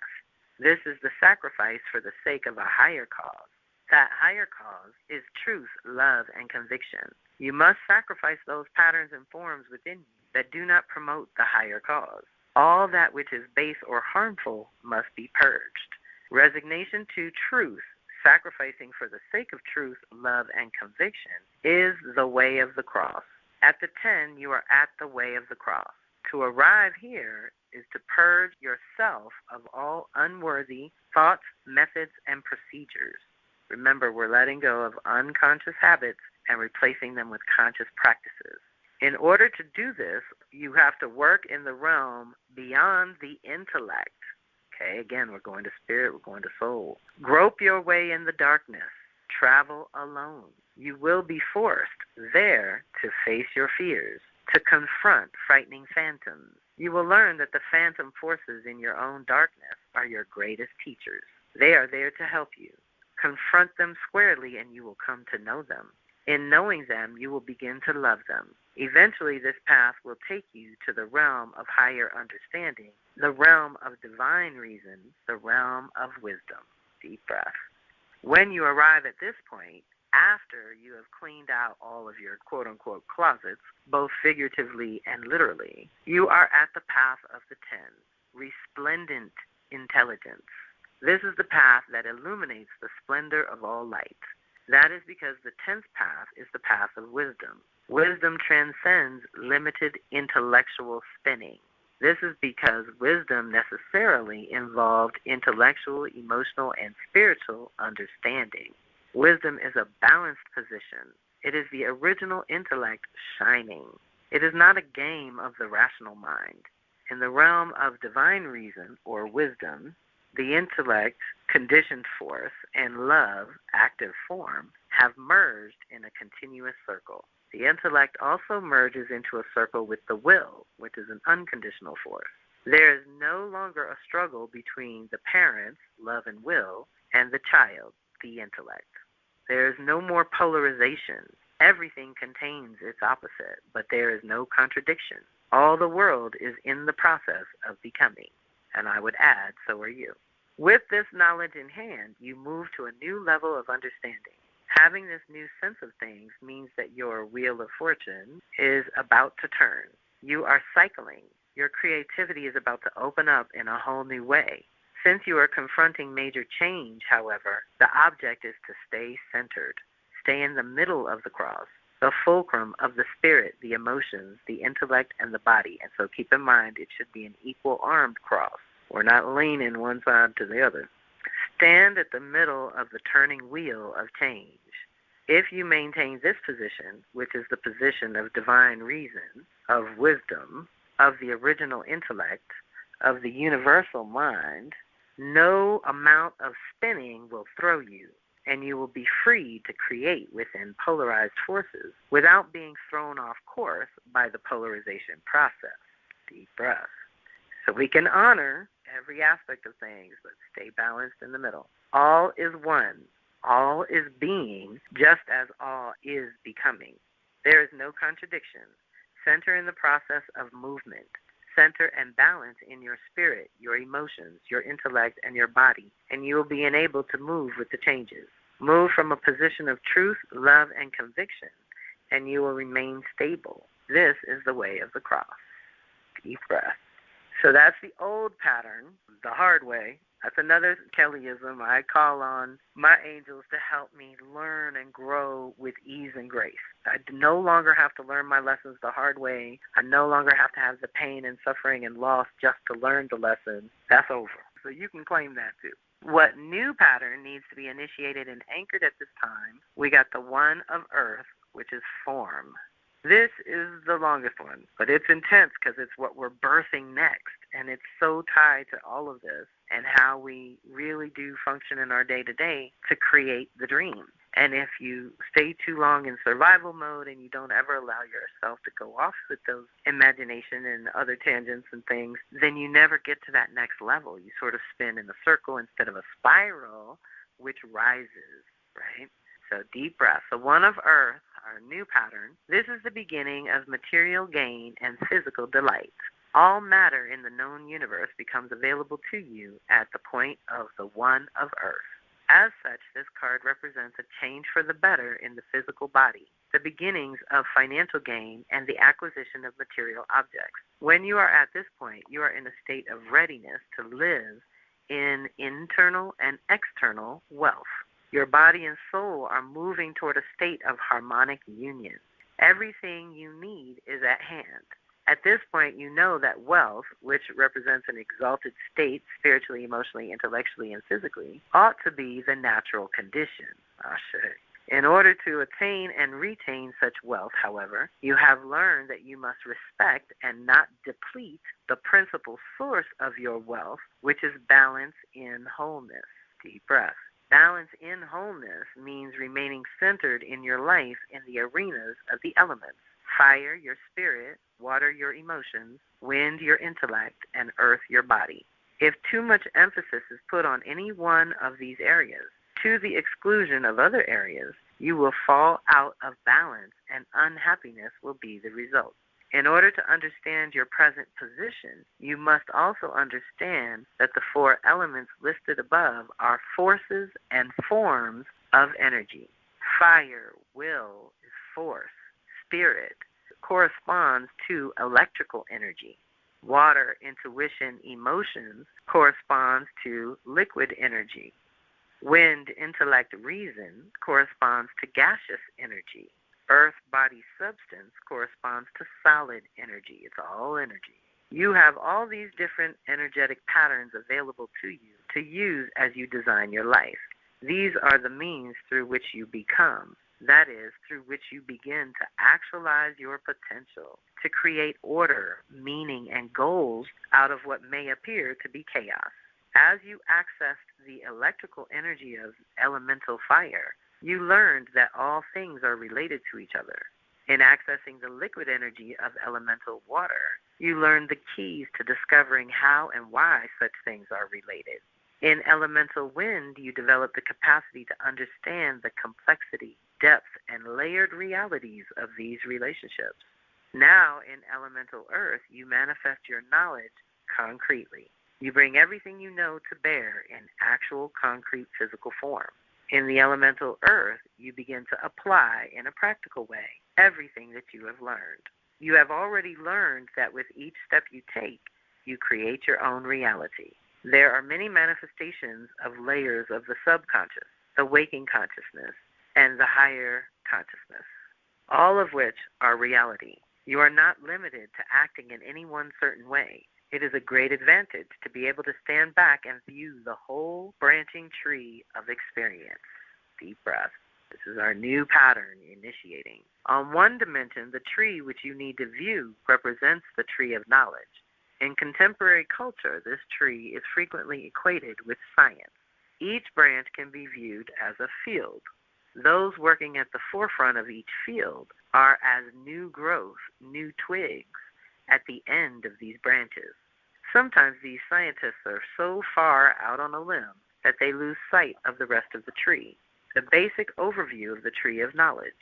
This is the sacrifice for the sake of a higher cause. That higher cause is truth, love, and conviction. You must sacrifice those patterns and forms within you that do not promote the higher cause. All that which is base or harmful must be purged. Resignation to truth, sacrificing for the sake of truth, love, and conviction, is the way of the cross. At the 10, you are at the way of the cross. To arrive here is to purge yourself of all unworthy thoughts, methods, and procedures. Remember, we're letting go of unconscious habits and replacing them with conscious practices. In order to do this, you have to work in the realm beyond the intellect. Okay, again, we're going to spirit, we're going to soul. Grope your way in the darkness. Travel alone. You will be forced there to face your fears, to confront frightening phantoms. You will learn that the phantom forces in your own darkness are your greatest teachers. They are there to help you. Confront them squarely and you will come to know them. In knowing them, you will begin to love them. Eventually, this path will take you to the realm of higher understanding, the realm of divine reason, the realm of wisdom. Deep breath. When you arrive at this point, after you have cleaned out all of your quote-unquote closets, both figuratively and literally, you are at the path of the 10, resplendent intelligence. This is the path that illuminates the splendor of all light. That is because the 10th path is the path of wisdom. Wisdom transcends limited intellectual spinning. This is because wisdom necessarily involved intellectual, emotional, and spiritual understanding. Wisdom is a balanced position. It is the original intellect shining. It is not a game of the rational mind. In the realm of divine reason, or wisdom, the intellect, conditioned force, and love, active form, have merged in a continuous circle. The intellect also merges into a circle with the will, which is an unconditional force. There is no longer a struggle between the parents, love and will, and the child, the intellect. There is no more polarization. Everything contains its opposite, but there is no contradiction. All the world is in the process of becoming. And I would add, so are you. With this knowledge in hand, you move to a new level of understanding. Having this new sense of things means that your wheel of fortune is about to turn. You are cycling. Your creativity is about to open up in a whole new way. Since you are confronting major change, however, the object is to stay centered. Stay in the middle of the cross, the fulcrum of the spirit, the emotions, the intellect, and the body. And so keep in mind, it should be an equal-armed cross. We're not leaning one side to the other. Stand at the middle of the turning wheel of change. If you maintain this position, which is the position of divine reason, of wisdom, of the original intellect, of the universal mind, no amount of spinning will throw you, and you will be free to create within polarized forces without being thrown off course by the polarization process. Deep breath. So we can honor every aspect of things, but stay balanced in the middle. All is one. All is being, just as all is becoming. There is no contradiction. Center in the process of movement. Center and balance in your spirit, your emotions, your intellect, and your body, and you will be enabled to move with the changes. Move from a position of truth, love, and conviction, and you will remain stable. This is the way of the cross. Deep breath. So that's the old pattern, the hard way, That's another Kellyism. I call on my angels to help me learn and grow with ease and grace. I no longer have to learn my lessons the hard way. I no longer have to have the pain and suffering and loss just to learn the lesson. That's over. So you can claim that too. What new pattern needs to be initiated and anchored at this time? We got the one of Earth, which is form. This is the longest one, but it's intense because it's what we're birthing next, and it's so tied to all of this and how we really do function in our day-to-day to create the dream. And if you stay too long in survival mode and you don't ever allow yourself to go off with those imagination and other tangents and things, then you never get to that next level. You sort of spin in a circle instead of a spiral, which rises, right? So deep breath. So one of Earth, our new pattern, this is the beginning of material gain and physical delight. All matter in the known universe becomes available to you at the point of the one of Earth. As such, this card represents a change for the better in the physical body, the beginnings of financial gain, and the acquisition of material objects. When you are at this point, you are in a state of readiness to live in internal and external wealth. Your body and soul are moving toward a state of harmonic union. Everything you need is at hand. At this point, you know that wealth, which represents an exalted state spiritually, emotionally, intellectually, and physically, ought to be the natural condition. In order to attain and retain such wealth, however, you have learned that you must respect and not deplete the principal source of your wealth, which is balance in wholeness. Deep breath. Balance in wholeness means remaining centered in your life in the arenas of the elements. Fire, your spirit; water, your emotions; wind, your intellect; and earth, your body. If too much emphasis is put on any one of these areas, to the exclusion of other areas, you will fall out of balance and unhappiness will be the result. In order to understand your present position, you must also understand that the four elements listed above are forces and forms of energy. Fire, will, is force. Spirit corresponds to electrical energy. Water, intuition, emotions corresponds to liquid energy. Wind, intellect, reason corresponds to gaseous energy. Earth, body, substance corresponds to solid energy. It's all energy. You have all these different energetic patterns available to you to use as you design your life. These are the means through which you become. That is, through which you begin to actualize your potential, to create order, meaning, and goals out of what may appear to be chaos. As you accessed the electrical energy of elemental fire, you learned that all things are related to each other. In accessing the liquid energy of elemental water, you learned the keys to discovering how and why such things are related. In elemental wind, you develop the capacity to understand the complexity, depth, and layered realities of these relationships. Now, in elemental earth, you manifest your knowledge concretely. You bring everything you know to bear in actual concrete physical form. In the elemental earth, you begin to apply in a practical way everything that you have learned. You have already learned that with each step you take, you create your own reality. There are many manifestations of layers of the subconscious, the waking consciousness, and the higher consciousness, all of which are reality. You are not limited to acting in any one certain way. It is a great advantage to be able to stand back and view the whole branching tree of experience. Deep breath. This is our new pattern initiating. On one dimension, the tree which you need to view represents the tree of knowledge. In contemporary culture, this tree is frequently equated with science. Each branch can be viewed as a field. Those working at the forefront of each field are as new growth, new twigs at the end of these branches. Sometimes these scientists are so far out on a limb that they lose sight of the rest of the tree. The basic overview of the tree of knowledge.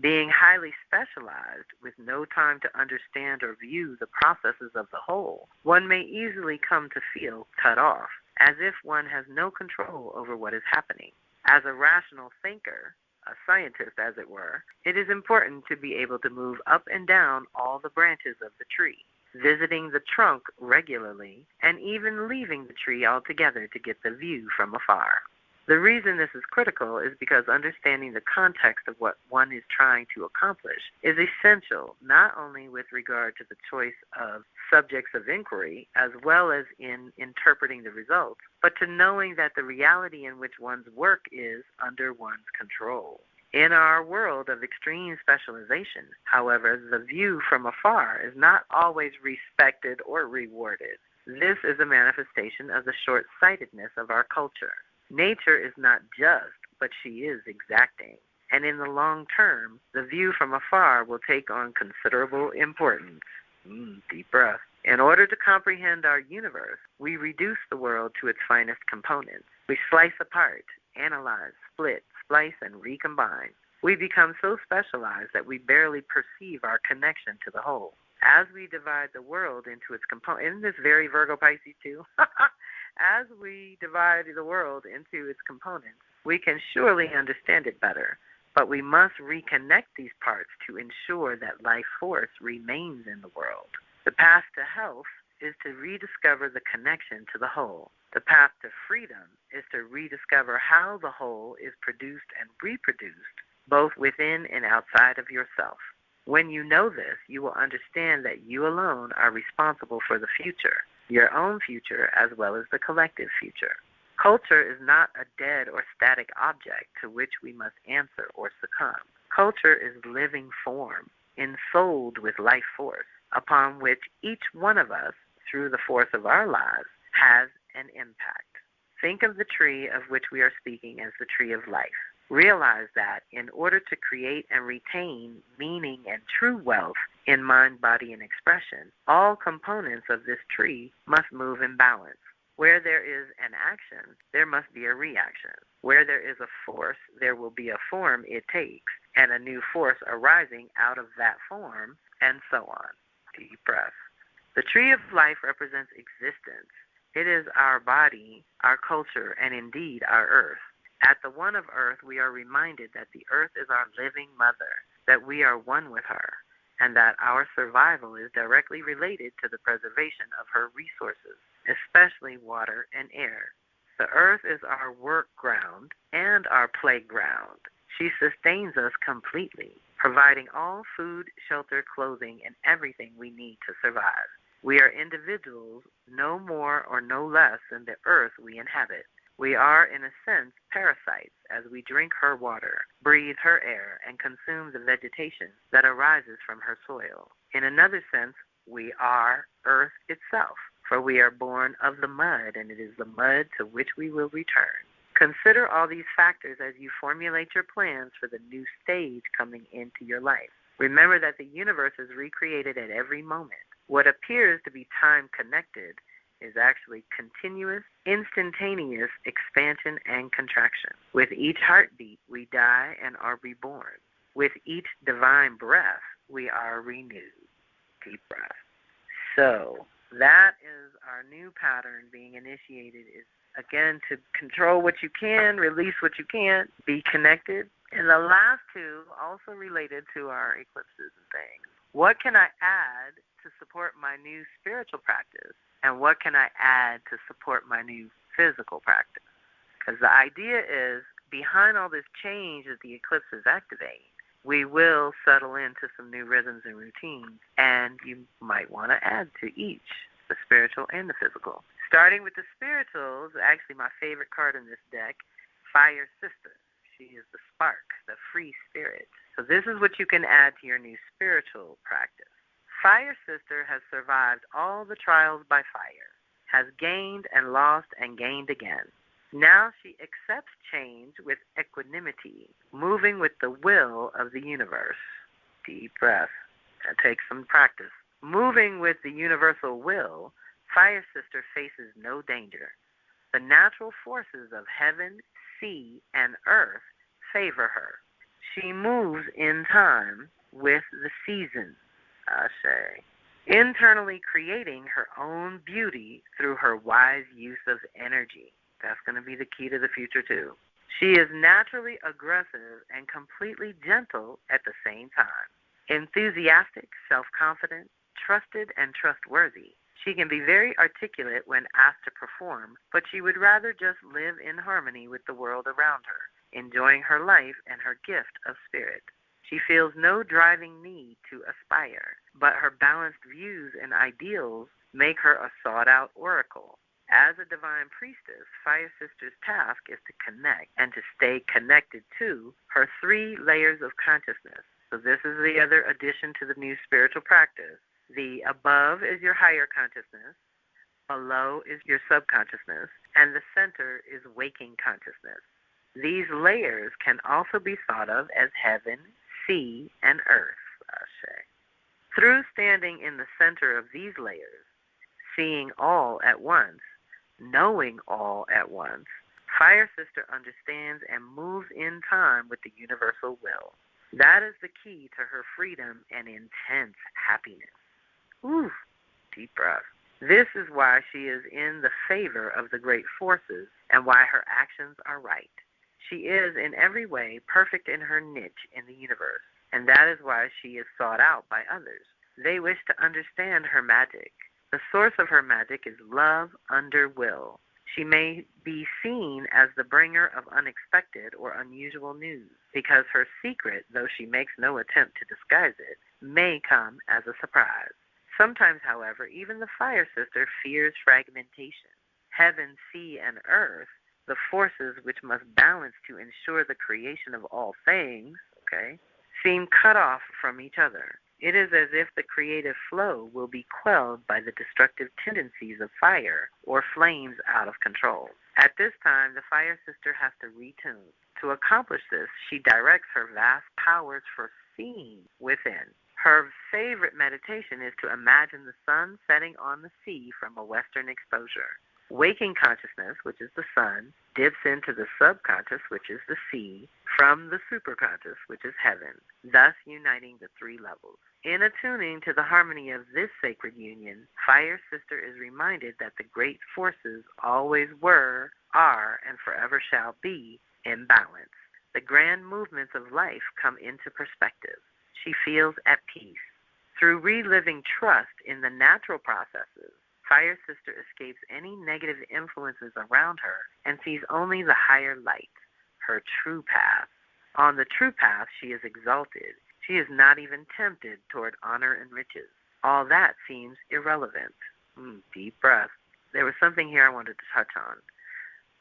Being highly specialized with no time to understand or view the processes of the whole, one may easily come to feel cut off, as if one has no control over what is happening. As a rational thinker, a scientist as it were, it is important to be able to move up and down all the branches of the tree. visiting the trunk regularly, and even leaving the tree altogether to get the view from afar. The reason this is critical is because understanding the context of what one is trying to accomplish is essential, not only with regard to the choice of subjects of inquiry, as well as in interpreting the results, but to knowing that the reality in which one's work is under one's control. In our world of extreme specialization, however, the view from afar is not always respected or rewarded. This is a manifestation of the short-sightedness of our culture. Nature is not just, but she is exacting. And in the long term, the view from afar will take on considerable importance. Deep breath. In order to comprehend our universe, we reduce the world to its finest components. We slice apart, analyze, split, splice, and recombine. We become so specialized that we barely perceive our connection to the whole. As we divide the world into its components, isn't this very Virgo Pisces too? As we divide the world into its components, we can surely understand it better, but we must reconnect these parts to ensure that life force remains in the world. The path to health is to rediscover the connection to the whole. The path to freedom is to rediscover how the whole is produced and reproduced, both within and outside of yourself. When you know this, you will understand that you alone are responsible for the future, your own future as well as the collective future. Culture is not a dead or static object to which we must answer or succumb. Culture is living form, ensouled with life force, upon which each one of us, through the force of our lives, has an impact. Think of the tree of which we are speaking as the tree of life. Realize that in order to create and retain meaning and true wealth in mind, body, and expression, all components of this tree must move in balance. Where there is an action, there must be a reaction. Where there is a force, there will be a form it takes, and a new force arising out of that form, and so on. Deep breath. The tree of life represents existence. It is our body, our culture, and indeed our earth. At the one of earth, we are reminded that the earth is our living mother, that we are one with her, and that our survival is directly related to the preservation of her resources, especially water and air. The earth is our work ground and our playground. She sustains us completely, providing all food, shelter, clothing, and everything we need to survive. We are individuals, no more or no less than the earth we inhabit. We are, in a sense, parasites as we drink her water, breathe her air, and consume the vegetation that arises from her soil. In another sense, we are earth itself, for we are born of the mud, and it is the mud to which we will return. Consider all these factors as you formulate your plans for the new stage coming into your life. Remember that the universe is recreated at every moment. What appears to be time-connected is actually continuous, instantaneous expansion and contraction. With each heartbeat, we die and are reborn. With each divine breath, we are renewed. Deep breath. So, that is our new pattern being initiated, is again to control what you can, release what you can't, be connected. And the last two also related to our eclipses and things. What can I add to support my new spiritual practice? And what can I add to support my new physical practice? Because the idea is, behind all this change that the eclipses activate, we will settle into some new rhythms and routines, and you might want to add to each, the spiritual and the physical. Starting with the spirituals, actually my favorite card in this deck, Fire Sister. She is the spark, the free spirit. So this is what you can add to your new spiritual practice. Fire Sister has survived all the trials by fire, has gained and lost and gained again. Now she accepts change with equanimity, moving with the will of the universe. Deep breath. That takes some practice. Moving with the universal will, Fire Sister faces no danger. The natural forces of heaven, sea, and earth favor her. She moves in time with the seasons. Ashe. Internally creating her own beauty through her wise use of energy. That's going to be the key to the future, too. She is naturally aggressive and completely gentle at the same time. Enthusiastic, self-confident, trusted and trustworthy. She can be very articulate when asked to perform, but she would rather just live in harmony with the world around her, enjoying her life and her gift of spirit. She feels no driving need to aspire, but her balanced views and ideals make her a sought-out oracle. As a divine priestess, Fire Sister's task is to connect and to stay connected to her 3 layers of consciousness. So this is the other addition to the new spiritual practice. The above is your higher consciousness, below is your subconsciousness, and the center is waking consciousness. These layers can also be thought of as heaven, sea, and earth. Through standing in the center of these layers, seeing all at once, knowing all at once, Fire Sister understands and moves in time with the universal will. That is the key to her freedom and intense happiness. Ooh, deep breath. This is why she is in the favor of the great forces and why her actions are right. She is in every way perfect in her niche in the universe, and that is why she is sought out by others. They wish to understand her magic. The source of her magic is love under will. She may be seen as the bringer of unexpected or unusual news, because her secret, though she makes no attempt to disguise it, may come as a surprise. Sometimes, however, even the Fire Sister fears fragmentation. Heaven, sea, and earth, the forces which must balance to ensure the creation of all things, seem cut off from each other. It is as if the creative flow will be quelled by the destructive tendencies of fire or flames out of control. At this time, the Fire Sister has to retune. To accomplish this, she directs her vast powers for seeing within. Her favorite meditation is to imagine the sun setting on the sea from a western exposure. Waking consciousness, which is the sun, dips into the subconscious, which is the sea, from the superconscious, which is heaven, thus uniting the 3 levels. In attuning to the harmony of this sacred union, Fire Sister is reminded that the great forces always were, are, and forever shall be in balance. The grand movements of life come into perspective. She feels at peace. Through reliving trust in the natural processes, Fire Sister escapes any negative influences around her and sees only the higher light, her true path. On the true path, she is exalted. She is not even tempted toward honor and riches. All that seems irrelevant. Deep breath. There was something here I wanted to touch on.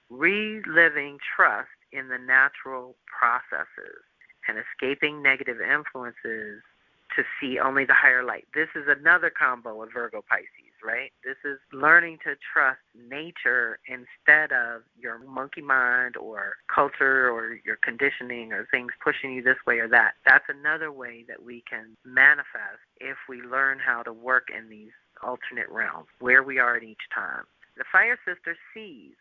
Reliving trust in the natural processes and escaping negative influences to see only the higher light. This is another combo of Virgo Pisces, right? This is learning to trust nature instead of your monkey mind or culture or your conditioning or things pushing you this way or that. That's another way that we can manifest if we learn how to work in these alternate realms, where we are at each time. The Fire Sister sees.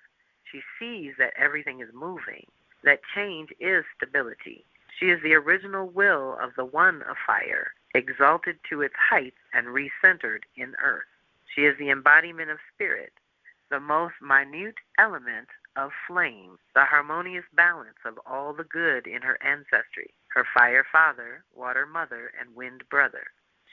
She sees that everything is moving, that change is stability. She is the original will of the one of fire, exalted to its heights and recentered in earth. She is the embodiment of spirit, the most minute element of flame, the harmonious balance of all the good in her ancestry, her fire father, water mother, and wind brother.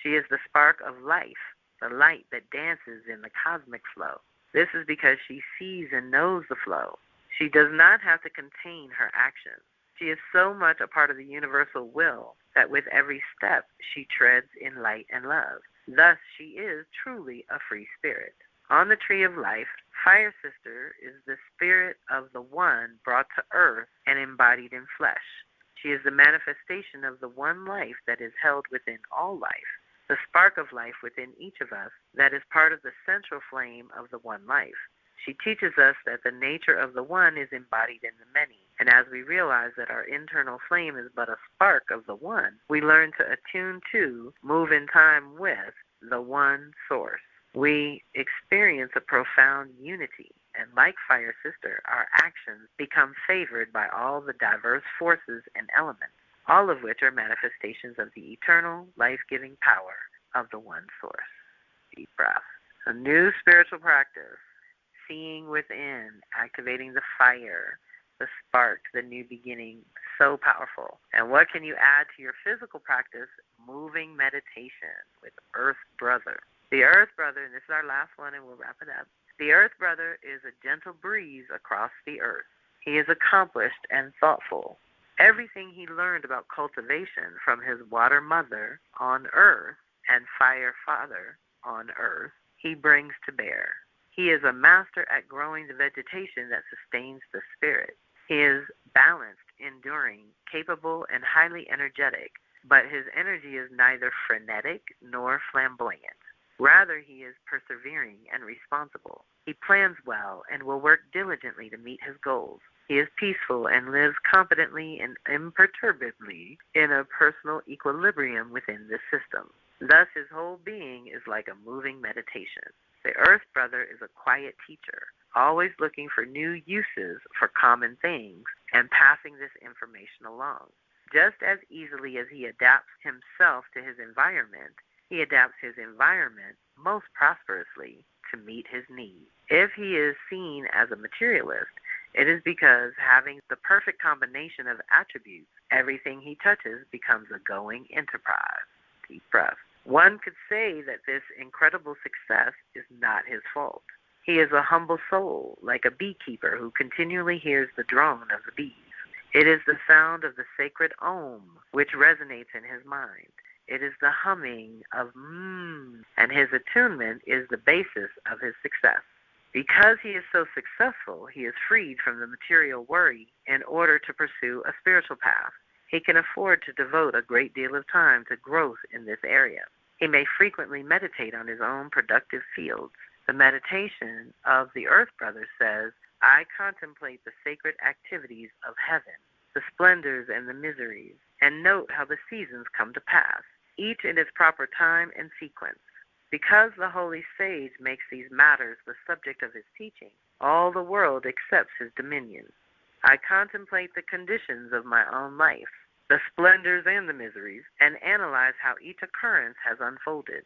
She is the spark of life, the light that dances in the cosmic flow. This is because she sees and knows the flow. She does not have to contain her actions. She is so much a part of the universal will that with every step she treads in light and love. Thus, she is truly a free spirit. On the tree of life, Fire Sister is the spirit of the one brought to earth and embodied in flesh. She is the manifestation of the one life that is held within all life, the spark of life within each of us that is part of the central flame of the one life. She teaches us that the nature of the one is embodied in the many. And as we realize that our internal flame is but a spark of the one, we learn to attune to, move in time with, the one source. We experience a profound unity, and like Fire Sister, our actions become favored by all the diverse forces and elements, all of which are manifestations of the eternal, life-giving power of the one source. Deep breath. A new spiritual practice. Seeing within, activating the fire, the spark, the new beginning. So powerful. And what can you add to your physical practice? Moving meditation with Earth Brother. The Earth Brother, and this is our last one and we'll wrap it up. The Earth Brother is a gentle breeze across the earth. He is accomplished and thoughtful. Everything he learned about cultivation from his water mother on earth and fire father on earth, he brings to bear. He is a master at growing the vegetation that sustains the spirit. He is balanced, enduring, capable, and highly energetic, but his energy is neither frenetic nor flamboyant. Rather, he is persevering and responsible. He plans well and will work diligently to meet his goals. He is peaceful and lives competently and imperturbably in a personal equilibrium within the system. Thus, his whole being is like a moving meditation. The Earth Brother is a quiet teacher, always looking for new uses for common things and passing this information along. Just as easily as he adapts himself to his environment, he adapts his environment most prosperously to meet his needs. If he is seen as a materialist, it is because having the perfect combination of attributes, everything he touches becomes a going enterprise. Deep breath. One could say that this incredible success is not his fault. He is a humble soul, like a beekeeper who continually hears the drone of the bees. It is the sound of the sacred Om which resonates in his mind. It is the humming of and his attunement is the basis of his success. Because he is so successful, he is freed from the material worry in order to pursue a spiritual path. He can afford to devote a great deal of time to growth in this area. He may frequently meditate on his own productive fields. The meditation of the Earth Brother says, I contemplate the sacred activities of heaven, the splendors and the miseries, and note how the seasons come to pass, each in its proper time and sequence. Because the holy sage makes these matters the subject of his teaching, all the world accepts his dominion. I contemplate the conditions of my own life, the splendors and the miseries, and analyze how each occurrence has unfolded.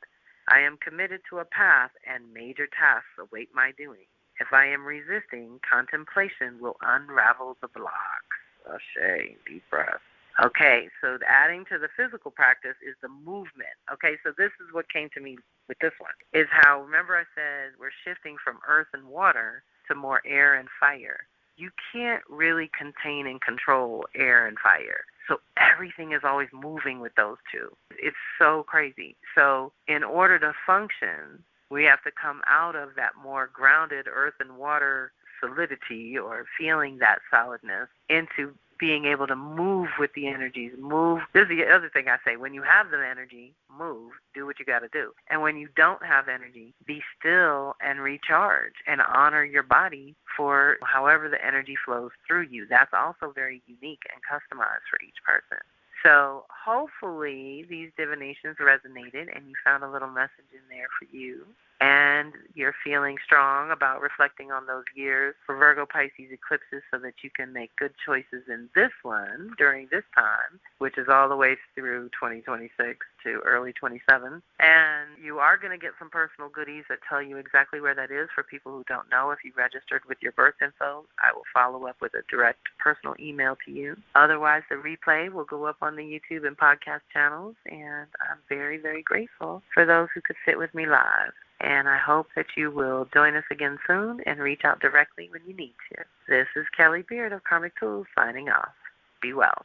I am committed to a path, and major tasks await my doing. If I am resisting, contemplation will unravel the blocks. Ashe, deep breath. Okay, so adding to the physical practice is the movement. Okay, so this is what came to me with this one, is how, remember I said we're shifting from earth and water to more air and fire. You can't really contain and control air and fire. So everything is always moving with those two. It's so crazy. So in order to function, we have to come out of that more grounded earth and water solidity or feeling that solidness into being able to move with the energies, move. This is the other thing I say. When you have the energy, move, do what you got to do. And when you don't have energy, be still and recharge and honor your body for however the energy flows through you. That's also very unique and customized for each person. So hopefully these divinations resonated and you found a little message in there for you. And you're feeling strong about reflecting on those years for Virgo Pisces eclipses so that you can make good choices in this one during this time, which is all the way through 2026 to early 27. And you are going to get some personal goodies that tell you exactly where that is for people who don't know. If you registered with your birth info, I will follow up with a direct personal email to you. Otherwise, the replay will go up on the YouTube and podcast channels, and I'm very, very grateful for those who could sit with me live. And I hope that you will join us again soon and reach out directly when you need to. This is Kelly Beard of Karmic Tools signing off. Be well.